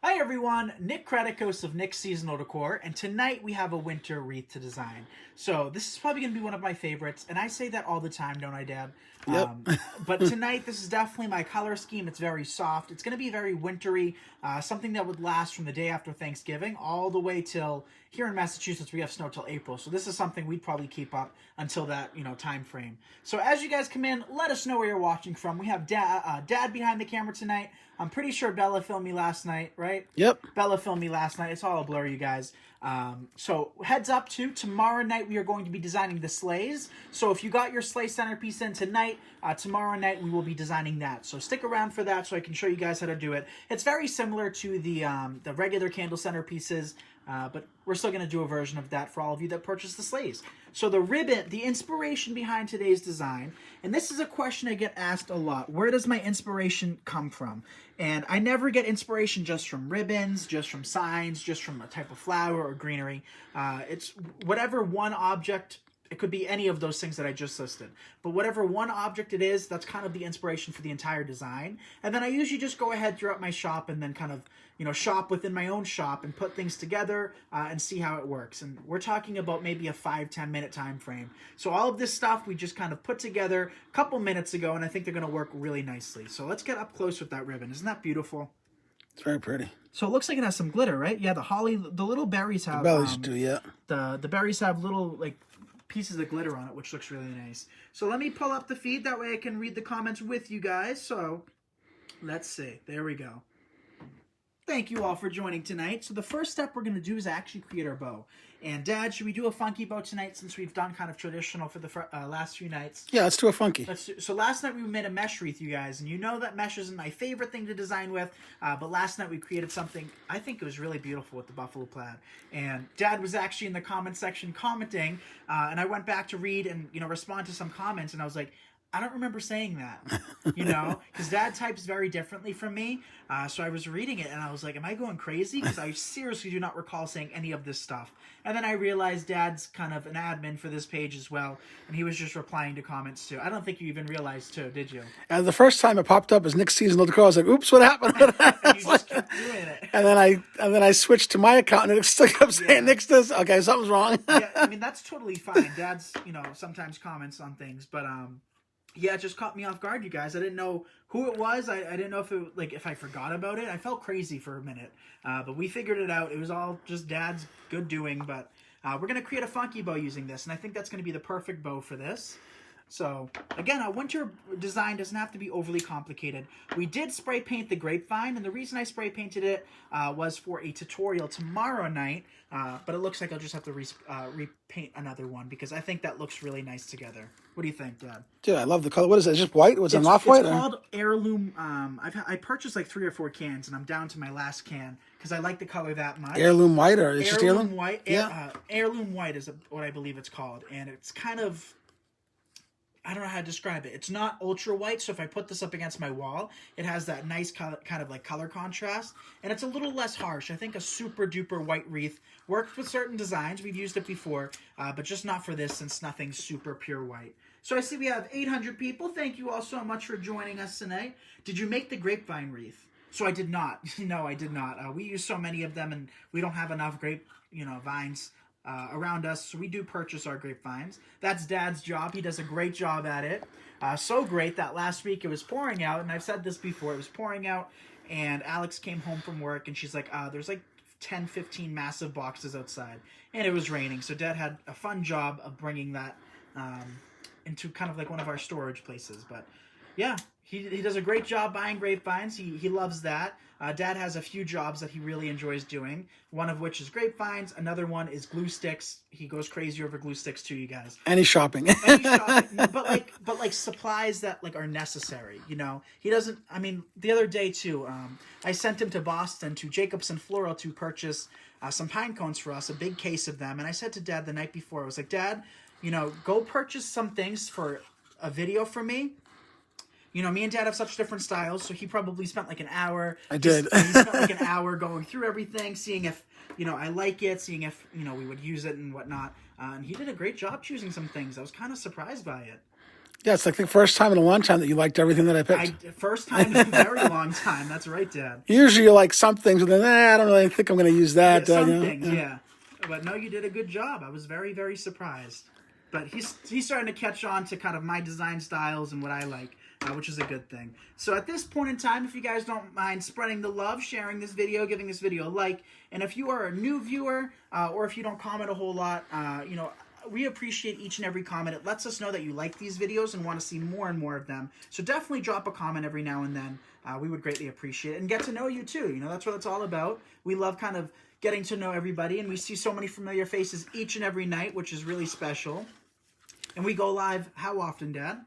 Hi everyone, Nick Kratikos of Nick's Seasonal Decor, and tonight we have a winter wreath to design. So this is probably going to be one of my favorites, and I say that all the time, don't I, Dad? Yep. But tonight, this is definitely my color scheme. It's very soft. It's going to be very wintry, something that would last from the day after Thanksgiving all the way till, here in Massachusetts, we have snow till April. So this is something we'd probably keep up until that, time frame. So as you guys come in, let us know where you're watching from. We have Dad behind the camera tonight. I'm pretty sure Bella filmed me last night, right? Yep. Bella filmed me last night. It's all a blur, you guys. So heads up to tomorrow night, we are going to be designing the sleighs. So if you got your sleigh centerpiece in tonight, tomorrow night we will be designing that. So stick around for that so I can show you guys how to do it. It's very similar to the regular candle centerpieces, but we're still going to do a version of that for all of you that purchase the sleighs. So the ribbon, the inspiration behind today's design, and this is a question I get asked a lot. Where does my inspiration come from? And I never get inspiration just from ribbons, just from signs, just from a type of flower or greenery. It's whatever one object. It could be any of those things that I just listed. But whatever one object it is, that's kind of the inspiration for the entire design. And then I usually just go ahead throughout my shop and then kind of, shop within my own shop and put things together and see how it works. And we're talking about maybe a 5-10 minute time frame. So all of this stuff we just kind of put together a couple minutes ago, and I think they're going to work really nicely. So let's get up close with that ribbon. Isn't that beautiful? It's very pretty. So it looks like it has some glitter, right? Yeah, the holly, the little berries have... The bellies do, yeah. The berries have little, pieces of glitter on it, which looks really nice. So let me pull up the feed, that way I can read the comments with you guys. So let's see. There we go. Thank you all for joining tonight. So the first step we're going to do is actually create our bow. And Dad, should we do a funky bow tonight since we've done kind of traditional for the last few nights? Yeah, let's do a funky. So last night we made a mesh wreath, you guys, and you know that mesh isn't my favorite thing to design with, but last night we created something, I think it was really beautiful with the buffalo plaid. And Dad was actually in the comment section commenting, and I went back to read and, respond to some comments, and I was like, I don't remember saying that, because Dad types very differently from me. So I was reading it and I was like, am I going crazy? Because I seriously do not recall saying any of this stuff. And then I realized Dad's kind of an admin for this page as well. And he was just replying to comments too. I don't think you even realized too, did you? And the first time it popped up as Nick's Seasonal Decor, I was like, oops, what happened? And you just kept doing it. And then I switched to my account and it still kept saying Nick's this. Okay, something's wrong. Yeah, I mean, that's totally fine. Dad's, sometimes comments on things, but yeah, it just caught me off guard, you guys. I didn't know who it was. I didn't know if I forgot about it. I felt crazy for a minute, but we figured it out. It was all just Dad's good doing, but we're going to create a funky bow using this, and I think that's going to be the perfect bow for this. So, again, a winter design doesn't have to be overly complicated. We did spray paint the grapevine, and the reason I spray painted it was for a tutorial tomorrow night, but it looks like I'll just have to repaint another one because I think that looks really nice together. What do you think, Dad? Dude, I love the color. What is it? Just white? Was it an off-white? It's called Heirloom. I purchased like 3 or 4 cans, and I'm down to my last can because I like the color that much. Heirloom white, or it's just heirloom? White. Yeah. Heirloom white is what I believe it's called, and it's kind of... I don't know how to describe it. It's not ultra white, so if I put this up against my wall, it has that nice kind of like color contrast, and it's a little less harsh. I think a super duper white wreath works with certain designs. We've used it before, but just not for this since nothing's super pure white. So I see we have 800 people. Thank you all so much for joining us tonight. Did you make the grapevine wreath? So I did not. No, I did not. We use so many of them, and we don't have enough vines around us, so we do purchase our grapevines. That's Dad's job. He does a great job at it. So great that last week it was pouring out, and I've said this before, it was pouring out, and Alex came home from work, and she's like, there's like 10, 15 massive boxes outside, and it was raining, so Dad had a fun job of bringing that into kind of like one of our storage places, but yeah, he does a great job buying grapevines. He loves that. Dad has a few jobs that he really enjoys doing, one of which is grapevines. Another one is glue sticks. He goes crazy over glue sticks too, you guys. Any shopping. Any shopping. But like supplies that like are necessary, He doesn't, I mean, the other day too, I sent him to Boston to Jacobson Floral to purchase some pine cones for us, a big case of them. And I said to Dad the night before, I was like, Dad, go purchase some things for a video for me. Me and Dad have such different styles, so he probably spent like an hour. I did. He spent like an hour going through everything, seeing if, I like it, seeing if, we would use it and whatnot. And he did a great job choosing some things. I was kind of surprised by it. Yeah, it's like the first time in a long time that you liked everything that I picked. First time in a very long time. That's right, Dad. Usually you like some things, but then I don't really think I'm going to use that. Some things, yeah. But no, you did a good job. I was very, very surprised. But he's starting to catch on to kind of my design styles and what I like, which is a good thing. So at this point in time, if you guys don't mind spreading the love, sharing this video, giving this video a like, and if you are a new viewer or if you don't comment a whole lot, we appreciate each and every comment. It lets us know that you like these videos and want to see more and more of them. So definitely drop a comment every now and then. We would greatly appreciate it. And get to know you too. You know, that's what it's all about. We love kind of getting to know everybody. And we see so many familiar faces each and every night, which is really special. And we go live how often, Dad?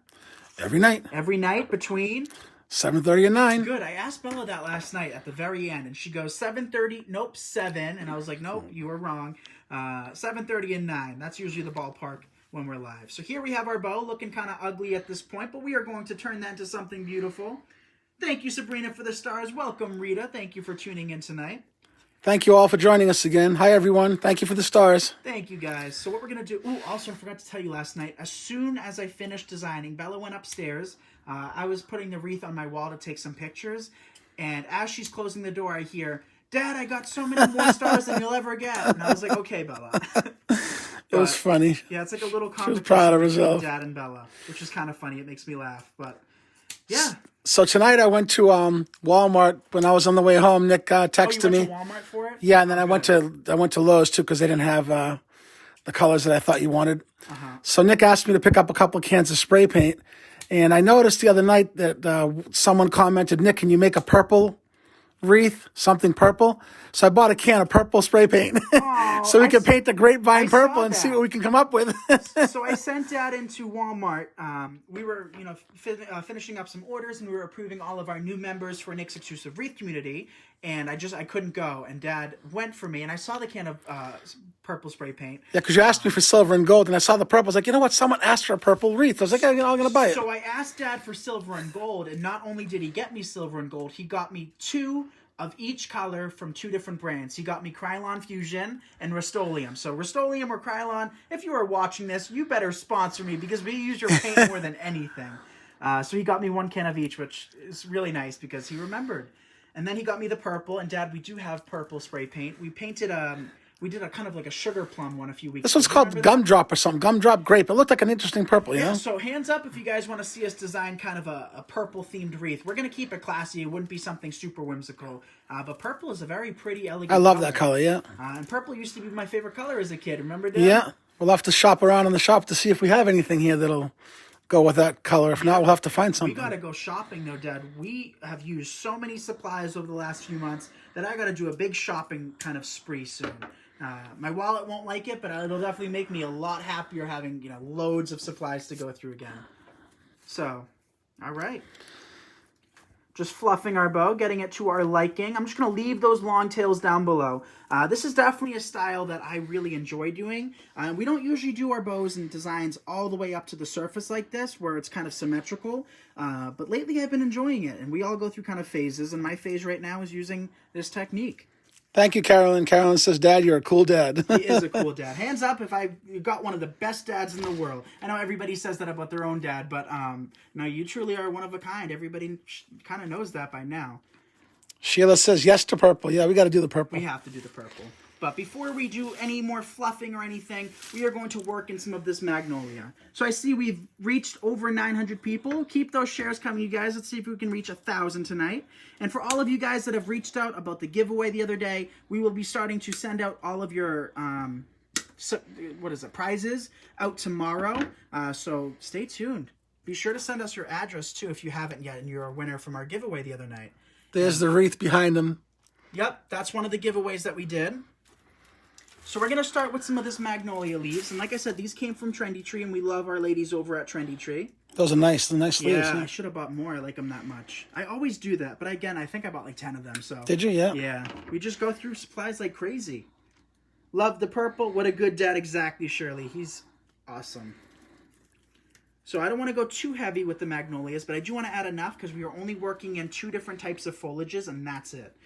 Every night. Every night between? 7:30 and 9. Good. I asked Bella that last night at the very end. And she goes, 7:30. Nope, 7. And I was like, nope, you were wrong. 7:30 and 9. That's usually the ballpark when we're live. So here we have our bow looking kind of ugly at this point, but we are going to turn that into something beautiful. Thank you, Sabrina, for the stars. Welcome, Rita. Thank you for tuning in tonight. Thank you all for joining us again. Hi, everyone. Thank you for the stars. Thank you, guys. So what we're going to do... also, I forgot to tell you last night. As soon as I finished designing, Bella went upstairs. I was putting the wreath on my wall to take some pictures. And as she's closing the door, I hear, Dad, I got so many more stars than you'll ever get. And I was like, okay, Bella. It was funny. Yeah, it's like a little competition. She was proud of herself. Dad and Bella, which is kind of funny. It makes me laugh. But, yeah. So tonight I went to Walmart. When I was on the way home, Nick texted me. You went to Walmart for it? Yeah, and then I went to Lowe's too because they didn't have the colors that I thought you wanted. So Nick asked me to pick up a couple of cans of spray paint, and I noticed the other night that someone commented, Nick, can you make a purple wreath, something purple? So I bought a can of purple spray paint so we could paint the grapevine purple and see what we can come up with. So I sent Dad into Walmart. We were, finishing up some orders, and we were approving all of our new members for Nick's exclusive Wreath community. And I couldn't go, and Dad went for me, and I saw the can of purple spray paint. Yeah, because you asked me for silver and gold, and I saw the purple. I was like, you know what? Someone asked for a purple wreath. I was like, I'm going to buy it. So I asked Dad for silver and gold, and not only did he get me silver and gold, he got me 2 of each color from 2 different brands. He got me Krylon Fusion and Rust-Oleum. So Rust-Oleum or Krylon, if you are watching this, you better sponsor me because we use your paint more than anything. So he got me 1 can of each, which is really nice because he remembered. And then he got me the purple. And Dad, we do have purple spray paint. We painted we did a kind of like a sugar plum one a few weeks ago. This one's called Gumdrop or something. Gumdrop Grape. It looked like an interesting purple, you know? So hands up if you guys want to see us design kind of a purple-themed wreath. We're going to keep it classy. It wouldn't be something super whimsical. But purple is a very pretty, elegant I love that color, yeah. And purple used to be my favorite color as a kid. Remember, Dad? Yeah. We'll have to shop around in the shop to see if we have anything here that'll go with that color. If not, we'll have to find something. We got to go shopping, though, Dad. We have used so many supplies over the last few months that I got to do a big shopping kind of spree soon. My wallet won't like it, but it'll definitely make me a lot happier having, loads of supplies to go through again. So, all right. Just fluffing our bow, getting it to our liking. I'm just going to leave those long tails down below. This is definitely a style that I really enjoy doing. We don't usually do our bows and designs all the way up to the surface like this, where it's kind of symmetrical. But lately I've been enjoying it, and we all go through kind of phases, and my phase right now is using this technique. Thank you, Carolyn. Carolyn says, Dad, you're a cool dad. He is a cool dad. Hands up if I got one of the best dads in the world. I know everybody says that about their own dad, but no, you truly are one of a kind. Everybody kind of knows that by now. Sheila says yes to purple. Yeah, we got to do the purple. We have to do the purple. But before we do any more fluffing or anything, we are going to work in some of this magnolia. So I see we've reached over 900 people. Keep those shares coming, you guys. Let's see if we can reach 1,000 tonight. And for all of you guys that have reached out about the giveaway the other day, we will be starting to send out all of your, prizes out tomorrow. So stay tuned. Be sure to send us your address, too, if you haven't yet, and you're a winner from our giveaway the other night. There's the wreath behind them. Yep, that's one of the giveaways that we did. So we're going to start with some of this magnolia leaves. And like I said, these came from Trendy Tree, and we love our ladies over at Trendy Tree. Those are nice. The nice leaves. Yeah, I should have bought more. I like them that much. I always do that. But again, I think I bought like 10 of them. So did you? Yeah. Yeah. We just go through supplies like crazy. Love the purple. What a good dad. Exactly, Shirley. He's awesome. So I don't want to go too heavy with the magnolias, but I do want to add enough because we are only working in 2 different types of foliages, and that's it.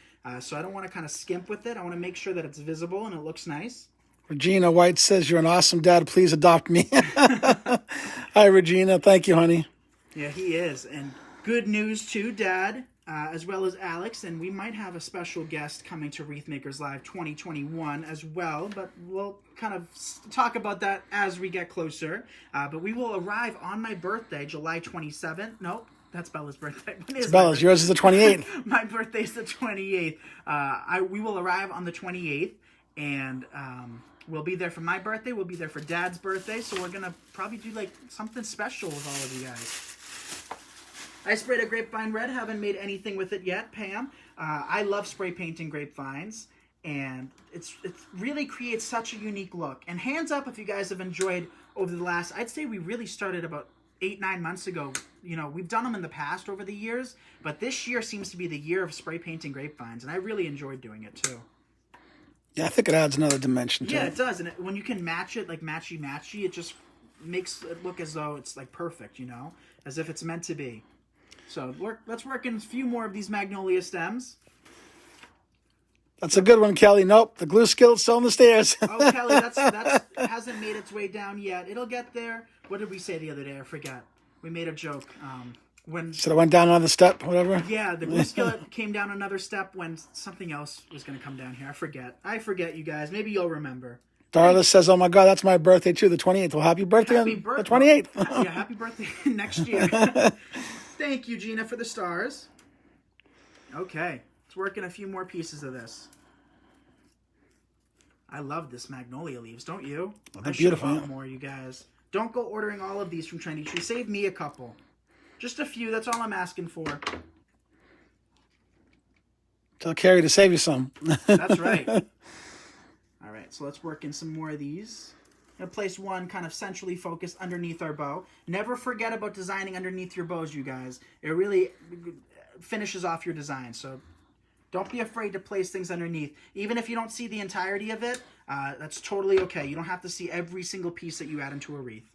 So I don't want to kind of skimp with it. I want to make sure that it's visible and it looks nice. Regina White says, "You're an awesome dad. Please adopt me." Hi, Regina. Thank you, honey. Yeah, he is. And good news too, Dad, as well as Alex. And we might have a special guest coming to Wreath Makers Live 2021 as well. But we'll kind of talk about that as we get closer. But we will arrive on my birthday, July 27th. Nope. That's Bella's birthday. It's Bella's. Yours is the 28th. My birthday's the 28th. We will arrive on the 28th, and we'll be there for my birthday. We'll be there for Dad's birthday. So we're gonna probably do like something special with all of you guys. I sprayed a grapevine red. Haven't made anything with it yet, Pam. I love spray painting grapevines, and it really creates such a unique look. And hands up if you guys have enjoyed over the last. I'd say we really started about 8-9 months ago. You know, we've done them in the past over the years, but this year seems to be the year of spray painting grapevines, and I really enjoyed doing it too. Yeah, I think it adds another dimension to it. Yeah, it does, and when you can match it, like matchy-matchy, it just makes it look as though it's like perfect, you know, as if it's meant to be. So let's work in a few more of these magnolia stems. That's a good one, Kelly. Nope, the glue skillet's still on the stairs. Oh, Kelly, that hasn't made its way down yet. It'll get there. What did we say the other day? I forget. We made a joke. Should have went down another step, whatever. Yeah, the glue skillet came down another step when something else was going to come down here. I forget, you guys. Maybe you'll remember. Darla says, "Oh my God, that's my birthday too, the 28th." Well, happy birthday on the 28th. Yeah, happy birthday next year. Thank you, Gina, for the stars. Okay, let's work in a few more pieces of this. I love this magnolia leaves, don't you? They're beautiful. I should more, you guys. Don't go ordering all of these from Trendy Tree. Save me a couple. Just a few, that's all I'm asking for. Tell Carrie to save you some. That's right. All right, so let's work in some more of these. I'm going to place one kind of centrally focused underneath our bow. Never forget about designing underneath your bows, you guys. It really finishes off your design, so don't be afraid to place things underneath. Even if you don't see the entirety of it, that's totally okay. You don't have to see every single piece that you add into a wreath.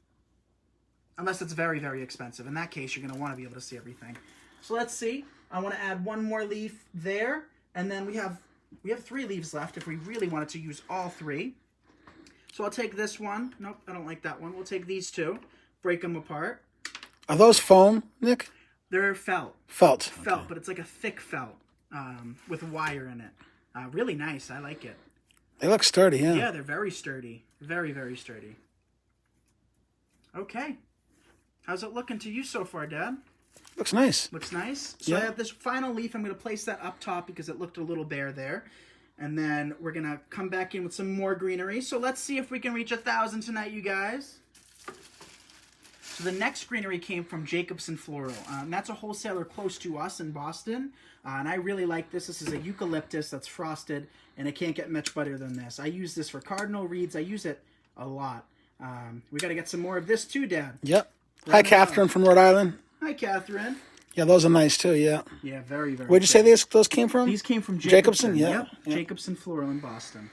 Unless it's very, very expensive. In that case, you're going to want to be able to see everything. So let's see. I want to add one more leaf there. And then we have 3 leaves left if we really wanted to use all 3. So I'll take this one. Nope, I don't like that one. We'll take these 2. Break them apart. Are those foam, Nick? They're felt. Felt. Felt, but it's like a thick felt with wire in it. Really nice. I like it. They look sturdy, yeah. Yeah, they're very sturdy. Very, very sturdy. Okay. How's it looking to you so far, Dad? Looks nice. Looks nice. So yeah. I have this final leaf. I'm going to place that up top because it looked a little bare there. And then we're going to come back in with some more greenery. So let's see if we can reach 1,000 tonight, you guys. So the next greenery came from Jacobson Floral. That's a wholesaler close to us in Boston. And I really like this. This is a eucalyptus that's frosted, and it can't get much better than this. I use this for cardinal reeds. I use it a lot. We got to get some more of this too, Dad. Yep. Hi, Catherine from Rhode Island. Hi, Catherine. Yeah, those are nice too, yeah. Yeah, very, very Where'd you say those came from? These came from Jacobson, yeah. Yep. Jacobson Floral in Boston.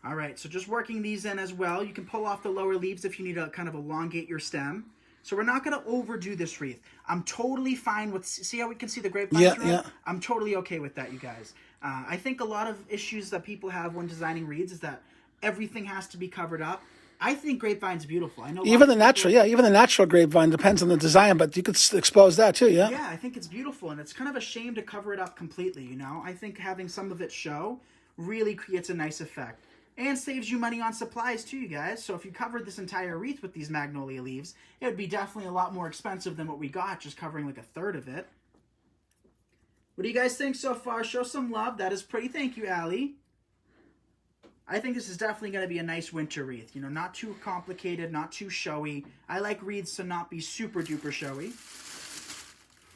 All right, so just working these in as well. You can pull off the lower leaves if you need to kind of elongate your stem. So we're not going to overdo this wreath. I'm totally fine with, see how we can see the grapevine through? Yeah. I'm totally okay with that, you guys. I think a lot of issues that people have when designing wreaths is that everything has to be covered up. I think grapevine's beautiful. I know even the natural grapevine depends on the design, but you could expose that too, yeah. Yeah, I think it's beautiful, and it's kind of a shame to cover it up completely, you know? I think having some of it show really creates a nice effect. And saves you money on supplies too, you guys. So if you covered this entire wreath with these magnolia leaves, it would be definitely a lot more expensive than what we got, just covering like 1/3 of it. What do you guys think so far? Show some love. That is pretty. Thank you, Allie. I think this is definitely going to be a nice winter wreath. You know, not too complicated, not too showy. I like wreaths to not be super duper showy.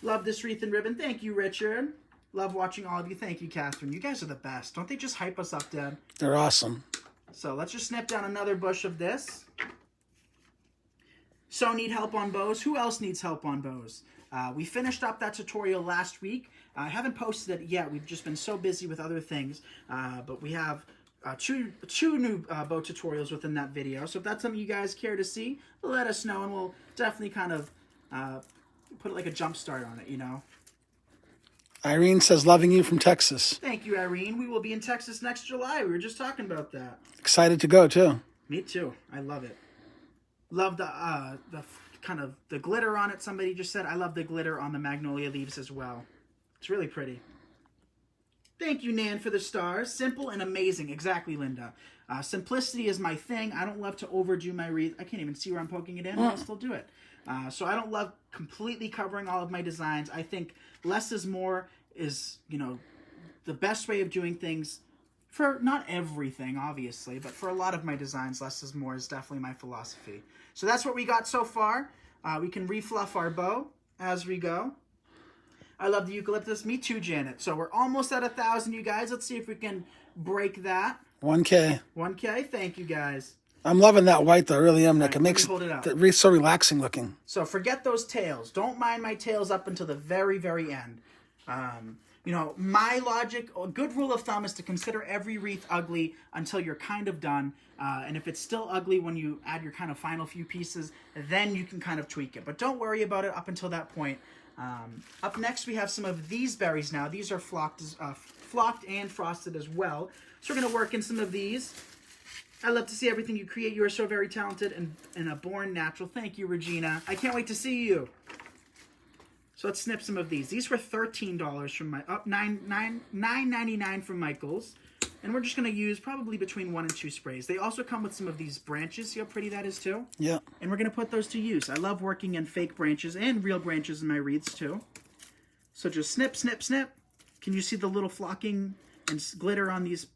Love this wreath and ribbon. Thank you, Richard. Love watching all of you. Thank you, Catherine. You guys are the best. Don't they just hype us up, Dad? They're awesome. So let's just snip down another bush of this. So need help on bows. Who else needs help on bows? We finished up that tutorial last week. I haven't posted it yet. We've just been so busy with other things. But we have two new bow tutorials within that video. So if that's something you guys care to see, let us know. And we'll definitely kind of put like a jump start on it, you know. Irene says, loving you from Texas. Thank you, Irene. We will be in Texas next July. We were just talking about that. Excited to go, too. Me too. I love it. Love the kind of the glitter on it. Somebody just said, I love the glitter on the magnolia leaves as well. It's really pretty. Thank you, Nan, for the stars. Simple and amazing. Exactly, Linda. Simplicity is my thing. I don't love to overdo my wreath. I can't even see where I'm poking it in, but I'll still do it. So I don't love completely covering all of my designs. I think less is more is, the best way of doing things for not everything, obviously, but for a lot of my designs, less is more is definitely my philosophy. So that's what we got so far. We can refluff our bow as we go. I love the eucalyptus. Me too, Janet. So we're almost at 1,000, you guys. Let's see if we can break that. 1K. 1K. Thank you, guys. I'm loving that white, though. I really am, Nick. Right, it makes the wreath so relaxing looking. So forget those tails. Don't mind my tails up until the very, very end. My logic, a good rule of thumb is to consider every wreath ugly until you're kind of done. And if it's still ugly when you add your kind of final few pieces, then you can kind of tweak it. But don't worry about it up until that point. Up next, we have some of these berries now. These are flocked and frosted as well. So we're going to work in some of these. I love to see everything you create. You are so very talented and a born natural. Thank you, Regina. I can't wait to see you. So let's snip some of these. These were $13 from my $9.99 from Michael's. And we're just going to use probably between 1 and 2 sprays. They also come with some of these branches. See how pretty that is too? Yeah. And we're going to put those to use. I love working in fake branches and real branches in my wreaths too. So just snip, snip, snip. Can you see the little flocking and glitter on these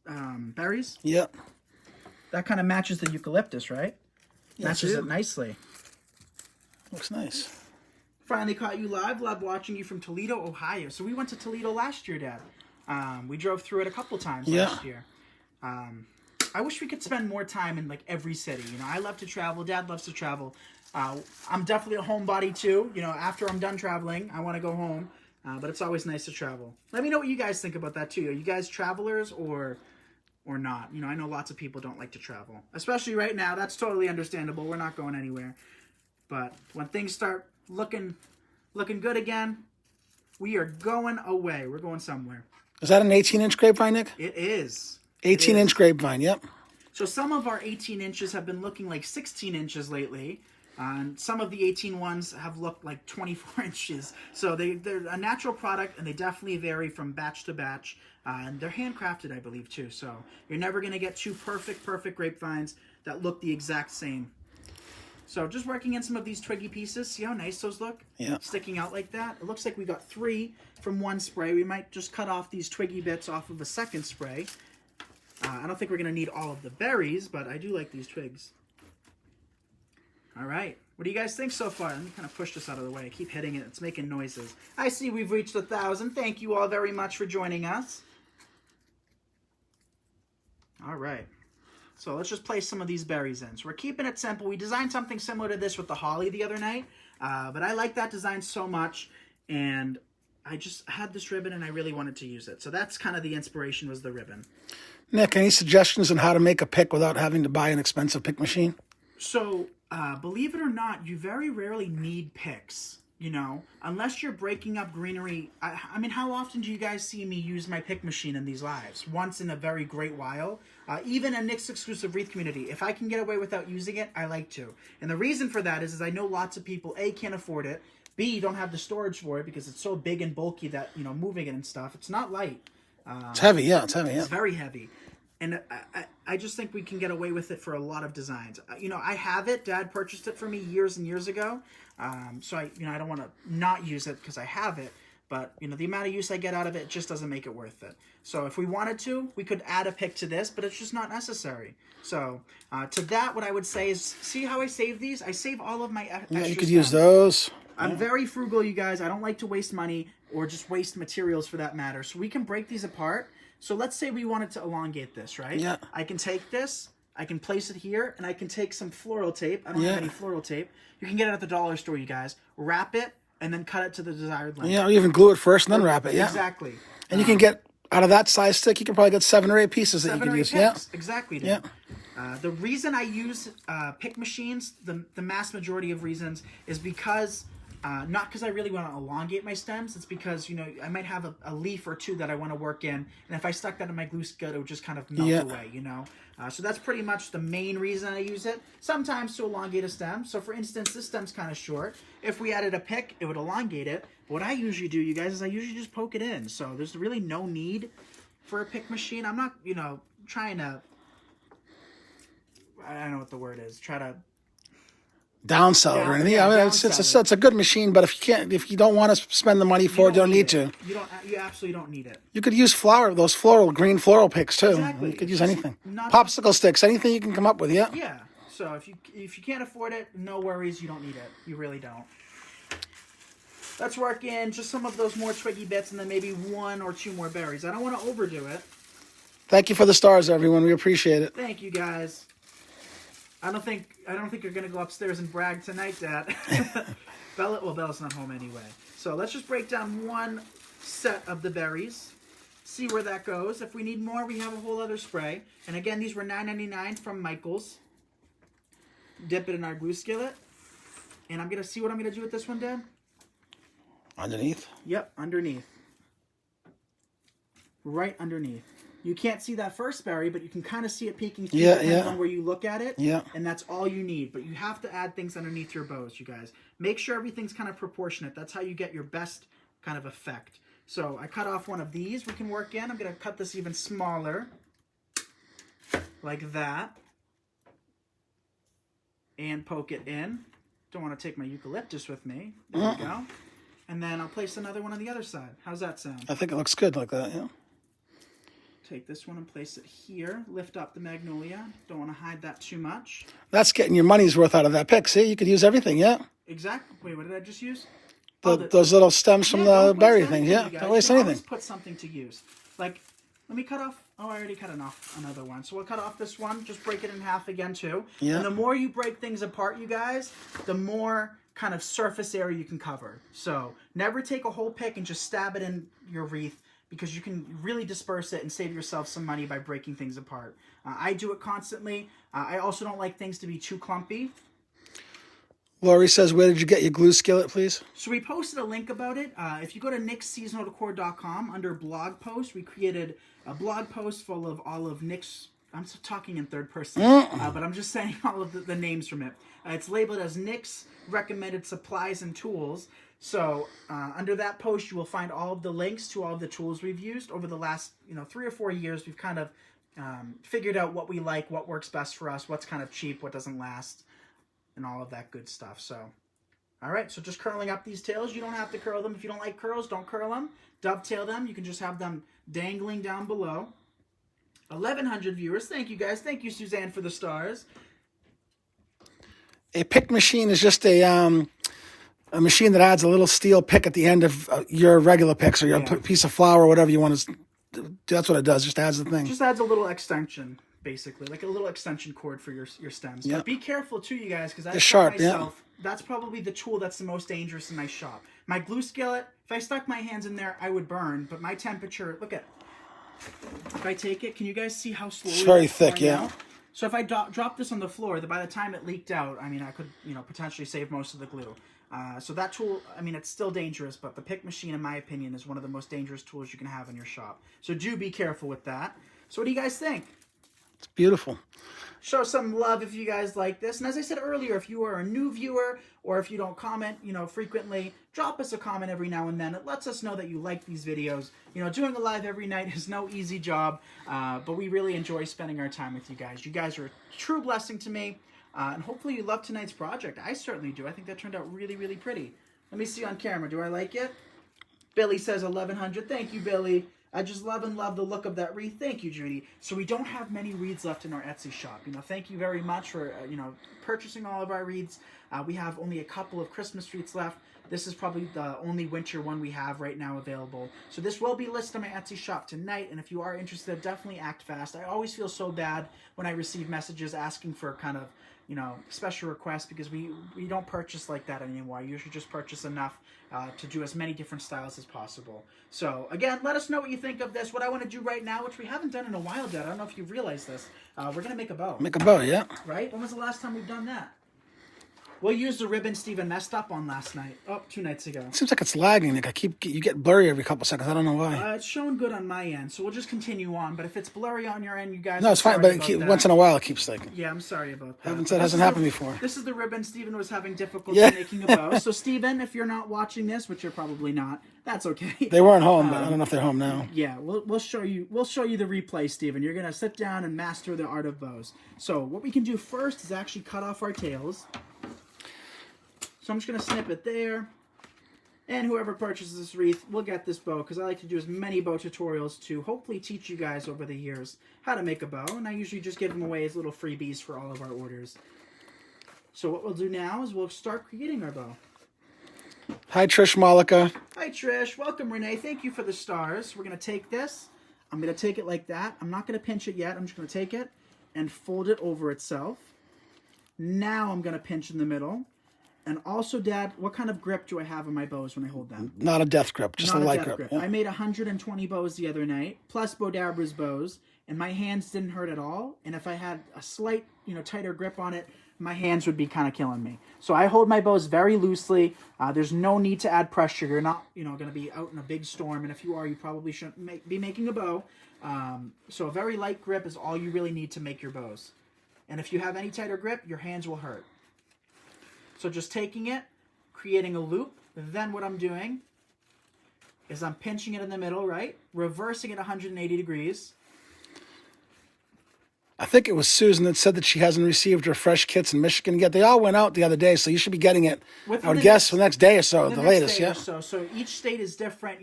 berries? Yeah. That kind of matches the eucalyptus, right? Yes, matches it nicely. Looks nice. Finally caught you live. Love watching you from Toledo, Ohio. So we went to Toledo last year, Dad. We drove through it a couple times last year. I wish we could spend more time in every city. I love to travel. Dad loves to travel. I'm definitely a homebody too. After I'm done traveling, I want to go home. But it's always nice to travel. Let me know what you guys think about that too. Are you guys travelers or not? I know lots of people don't like to travel, especially right now. That's totally understandable. We're not going anywhere. But when things start looking good again, we are going away. We're going somewhere. Is that an 18-inch grapevine, Nick? It is. 18-inch grapevine, yep. So some of our 18 inches have been looking like 16 inches lately. And some of the 18 ones have looked like 24 inches. So they're a natural product, and they definitely vary from batch to batch. And they're handcrafted, I believe, too. So you're never going to get two perfect grapevines that look the exact same. So just working in some of these twiggy pieces. See how nice those look? Yeah. Sticking out like that. It looks like we got 3 from one spray. We might just cut off these twiggy bits off of a second spray. I don't think we're going to need all of the berries, but I do like these twigs. All right. What do you guys think so far? Let me kind of push this out of the way. I keep hitting it. It's making noises. I see we've reached 1,000. Thank you all very much for joining us. All right. So let's just place some of these berries in. So we're keeping it simple. We designed something similar to this with the holly the other night. But I like that design so much. And I just had this ribbon and I really wanted to use it. So that's kind of the inspiration, was the ribbon. Nick, any suggestions on how to make a pick without having to buy an expensive pick machine? So, believe it or not, you very rarely need picks, unless you're breaking up greenery. I mean, how often do you guys see me use my pick machine in these lives? Once in a very great while. Even a Nick's exclusive wreath community, if I can get away without using it, I like to. And the reason for that is I know lots of people, A, can't afford it, B, don't have the storage for it because it's so big and bulky that, moving it and stuff, it's not light. It's heavy, yeah, it's heavy, yeah. It's very heavy. And I just think we can get away with it for a lot of designs. I have it. Dad purchased it for me years and years ago. So I don't want to not use it because I have it. But, the amount of use I get out of it just doesn't make it worth it. So if we wanted to, we could add a pick to this, but it's just not necessary. So to that, what I would say is, see how I save these? I save all of my extra Yeah, you could stuff. use those. I'm very frugal, you guys. I don't like to waste money or just waste materials for that matter. So we can break these apart. So let's say we wanted to elongate this, right? Yeah. I can take this, I can place it here, and I can take some floral tape. I don't have any floral tape. You can get it at the dollar store, you guys. Wrap it, and then cut it to the desired length. Yeah, or even glue it first and then wrap it, yeah. Exactly. And you can get, out of that size stick, you can probably get 7 or 8 pieces that you can use. Picks. Yeah. Exactly. Yeah. The reason I use pick machines, the mass majority of reasons, is because Not because I really want to elongate my stems. It's because, you know, I might have a leaf or two that I want to work in. And if I stuck that in my glue skillet, it would just kind of melt away, you know. So that's pretty much the main reason I use it. Sometimes to elongate a stem. So for instance, this stem's kind of short. If we added a pick, it would elongate it. But what I usually do, you guys, is I usually just poke it in. So there's really no need for a pick machine. I'm not, you know, trying to, I don't know what the word is, try to downsell it or anything. I mean, it's a good machine, but if you don't want to spend the money for it, you don't need to. You absolutely don't need it. You could use those green floral picks too. Exactly. You could use anything. Popsicle sticks, anything you can come up with, yeah. Yeah. So if you can't afford it, no worries, you don't need it. You really don't. Let's work in just some of those more twiggy bits and then maybe 1 or 2 more berries. I don't want to overdo it. Thank you for the stars, everyone. We appreciate it. Thank you, guys. I don't think you're gonna go upstairs and brag tonight, Dad. Bella's not home anyway. So let's just break down 1 set of the berries. See where that goes. If we need more, we have a whole other spray. And again, these were $9.99 from Michael's. Dip it in our glue skillet. And I'm gonna see what I'm gonna do with this one, Dad. Underneath? Yep, underneath. Right underneath. You can't see that first berry, but you can kind of see it peeking through depending on where you look at it. Yeah. And that's all you need. But you have to add things underneath your bows, you guys. Make sure everything's kind of proportionate. That's how you get your best kind of effect. So I cut off one of these we can work in. I'm going to cut this even smaller. Like that. And poke it in. Don't want to take my eucalyptus with me. There we go. And then I'll place another one on the other side. How's that sound? I think it looks good like that, yeah. Take this one and place it here. Lift up the magnolia. Don't want to hide that too much. That's getting your money's worth out of that pick. See, you could use everything, yeah? Exactly. Wait, what did I just use? Those little stems from the berry thing, yeah? Don't waste anything. Always put something to use. Like, let me cut off. Oh, I already cut off another one. So we'll cut off this one. Just break it in half again, too. Yeah. And the more you break things apart, you guys, the more kind of surface area you can cover. So never take a whole pick and just stab it in your wreath, because you can really disperse it and save yourself some money by breaking things apart. I do it constantly. I also don't like things to be too clumpy. Lori says, where did you get your glue skillet, please? So we posted a link about it. If you go to nicksseasonaldecor.com, under blog post, we created a blog post full of all of Nick's, I'm talking in third person, but I'm just saying all of the names from it. It's labeled as Nick's recommended supplies and tools. So under that post, you will find all of the links to all of the tools we've used over the last 3 or 4 years. We've kind of figured out what we like, what works best for us, what's kind of cheap, what doesn't last, and all of that good stuff. So, all right, so just curling up these tails. You don't have to curl them. If you don't like curls, don't curl them. Dovetail them. You can just have them dangling down below. 1,100 viewers. Thank you, guys. Thank you, Suzanne, for the stars. A pick machine is just a machine that adds a little steel pick at the end of your regular picks or your piece of flour or whatever you want to. That's what it does. Just adds the thing. Just adds a little extension, basically, like a little extension cord for your stems. Yeah. But be careful too, you guys, because it's sharp. Myself, that's probably the tool that's the most dangerous in my shop. My glue skillet. If I stuck my hands in there, I would burn. But my temperature. Look at. If I take it, can you guys see how slowly it's very thick? Yeah. Out? So if I drop this on the floor, by the time it leaked out, I mean, I could potentially save most of the glue. So that tool, I mean, it's still dangerous, but the pick machine, in my opinion, is one of the most dangerous tools you can have in your shop. So do be careful with that. So what do you guys think? It's beautiful. Show some love if you guys like this. And as I said earlier, if you are a new viewer or if you don't comment, frequently, drop us a comment every now and then. It lets us know that you like these videos. Doing a live every night is no easy job, but we really enjoy spending our time with you guys. You guys are a true blessing to me. And hopefully you love tonight's project. I certainly do. I think that turned out really, really pretty. Let me see on camera. Do I like it? Billy says 1,100. Thank you, Billy. I just love the look of that wreath. Thank you, Judy. So we don't have many wreaths left in our Etsy shop. Thank you very much for, purchasing all of our wreaths. We have only a couple of Christmas wreaths left. This is probably the only winter one we have right now available. So this will be listed on my Etsy shop tonight. And if you are interested, definitely act fast. I always feel so bad when I receive messages asking for kind of, special requests, because we don't purchase like that anymore. I usually just purchase enough to do as many different styles as possible. So again, let us know what you think of this. What I want to do right now, which we haven't done in a while, Dad, I don't know if you've realized this, we're going to make a bow. Make a bow, yeah. Right? When was the last time we've done that? We'll use the ribbon Steven messed up on last night. Oh, 2 nights ago. It seems like it's lagging, Nick. You get blurry every couple seconds. I don't know why. It's showing good on my end, so we'll just continue on. But if it's blurry on your end, you guys... No, it's fine, but once in a while it keeps lagging. Yeah, I'm sorry about that. Hasn't happened before. This is the ribbon Steven was having difficulty making a bow. So Steven, if you're not watching this, which you're probably not, that's okay. They weren't home, but I don't know if they're home now. Yeah, we'll show you the replay, Steven. You're gonna sit down and master the art of bows. So what we can do first is actually cut off our tails. So I'm just going to snip it there. And whoever purchases this wreath will get this bow, because I like to do as many bow tutorials to hopefully teach you guys over the years how to make a bow. And I usually just give them away as little freebies for all of our orders. So what we'll do now is we'll start creating our bow. Hi, Trish Malika. Hi, Trish. Welcome, Renee. Thank you for the stars. We're going to take this. I'm going to take it like that. I'm not going to pinch it yet. I'm just going to take it and fold it over itself. Now I'm going to pinch in the middle. And also, Dad, what kind of grip do I have on my bows when I hold them? Not a death grip, just a light grip. Yeah. I made 120 bows the other night, plus Bodabra's bows, and my hands didn't hurt at all. And if I had a slight, tighter grip on it, my hands would be kind of killing me. So I hold my bows very loosely. There's no need to add pressure. You're not, going to be out in a big storm, and if you are, you probably shouldn't be making a bow. So a very light grip is all you really need to make your bows. And if you have any tighter grip, your hands will hurt. So just taking it, creating a loop, then what I'm doing is I'm pinching it in the middle, right? Reversing it 180 degrees. I think it was Susan that said that she hasn't received her fresh kits in Michigan yet. They all went out the other day, so you should be getting it, I would guess, the next day or so, the latest, yeah? So each state is different,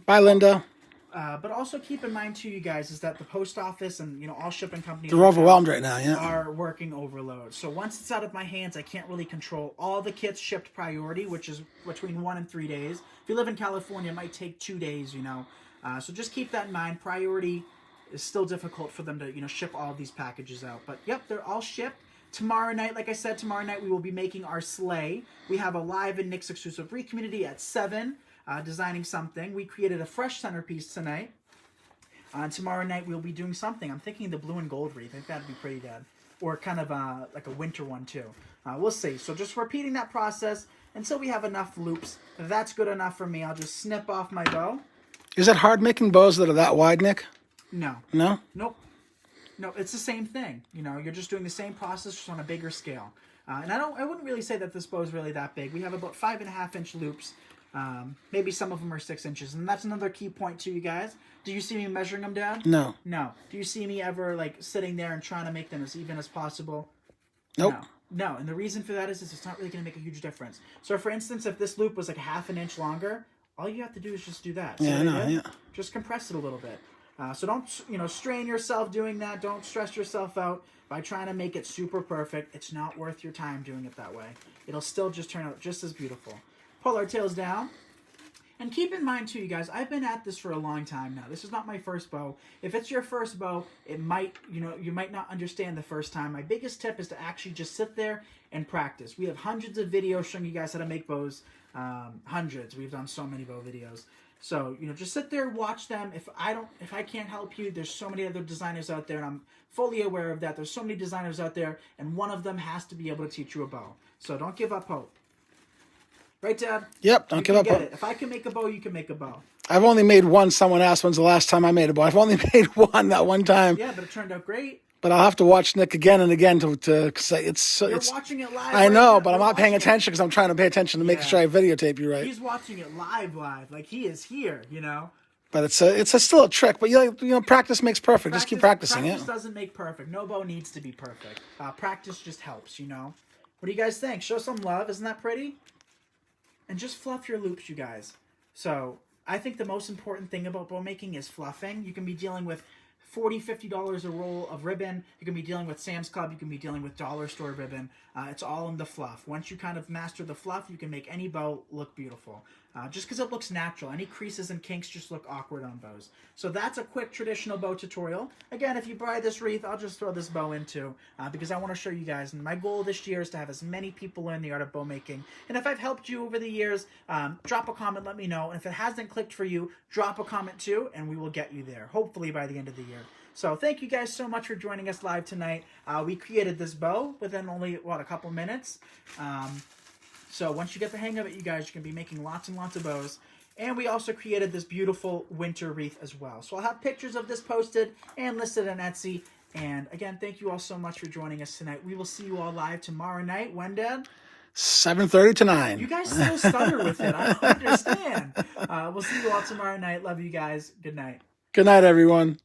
Bye, Linda. But also keep in mind, too, you guys, is that the post office and, all shipping companies... They're overwhelmed right now, yeah. ...are working overload. So once it's out of my hands, I can't really control all the kits shipped priority, which is between 1 and 3 days. If you live in California, it might take 2 days, So just keep that in mind. Priority is still difficult for them to, ship all of these packages out. But, yep, they're all shipped. Tomorrow night, like I said, we will be making our sleigh. We have a live in Nick's exclusive Wreath community at 7. Designing something. We created a fresh centerpiece tonight. Tomorrow night we'll be doing something. I'm thinking the blue and gold wreath. I think that'd be pretty good. Or kind of like a winter one too. We'll see. So just repeating that process until we have enough loops. If that's good enough for me, I'll just snip off my bow. Is it hard making bows that are that wide, Nick? No. No? Nope. No, it's the same thing. You're just doing the same process just on a bigger scale. And I wouldn't really say that this bow is really that big. We have about 5.5-inch loops. Maybe some of them are 6 inches, and that's another key point to you guys. Do you see me measuring them, Dad? No. No. Do you see me ever sitting there and trying to make them as even as possible? Nope. No. And the reason for that is it's not really going to make a huge difference. So, for instance, if this loop was like 1/2 inch longer, all you have to do is just do that. Yeah, I know. Yeah. Just compress it a little bit. So don't strain yourself doing that. Don't stress yourself out by trying to make it super perfect. It's not worth your time doing it that way. It'll still just turn out just as beautiful. Pull our tails down. And keep in mind, too, you guys, I've been at this for a long time now. This is not my first bow. If it's your first bow, it might, you might not understand the first time. My biggest tip is to actually just sit there and practice. We have hundreds of videos showing you guys how to make bows. Hundreds. We've done so many bow videos. So, just sit there, watch them. If I can't help you, there's so many other designers out there, and I'm fully aware of that. There's so many designers out there, and one of them has to be able to teach you a bow. So don't give up hope. Right, Dad? Yep, don't give up hope. If I can make a bow, you can make a bow. I've only made one. Someone asked when's the last time I made a bow. I've only made one that one time. Yeah, but it turned out great. But I'll have to watch Nick again and again to say it's. You're watching it live. I know, but I'm not paying attention because I'm trying to pay attention to make sure I videotape you right. He's watching it live, like he is here, But it's still a trick. But practice makes perfect. Just keep practicing. Practice doesn't make perfect. No bow needs to be perfect. Practice just helps. What do you guys think? Show some love. Isn't that pretty? And just fluff your loops, you guys. So I think the most important thing about bow making is fluffing. You can be dealing with $40, $50 a roll of ribbon. You can be dealing with Sam's Club. You can be dealing with dollar store ribbon. It's all in the fluff. Once you kind of master the fluff, you can make any bow look beautiful. just because it looks natural. Any creases and kinks just look awkward on bows. So that's a quick traditional bow tutorial. Again, if you buy this wreath, I'll just throw this bow in too, because I want to show you guys. And my goal this year is to have as many people learn the art of bow making. And if I've helped you over the years, drop a comment, let me know. And if it hasn't clicked for you, drop a comment too, and we will get you there, hopefully by the end of the year. So thank you guys so much for joining us live tonight. We created this bow within only, a couple minutes. So once you get the hang of it, you guys, you can be making lots and lots of bows. And we also created this beautiful winter wreath as well. So I'll have pictures of this posted and listed on Etsy. And again, thank you all so much for joining us tonight. We will see you all live tomorrow night. When, Dad? 7:30 to 9. You guys still stutter with it. I don't understand. We'll see you all tomorrow night. Love you guys. Good night. Good night, everyone.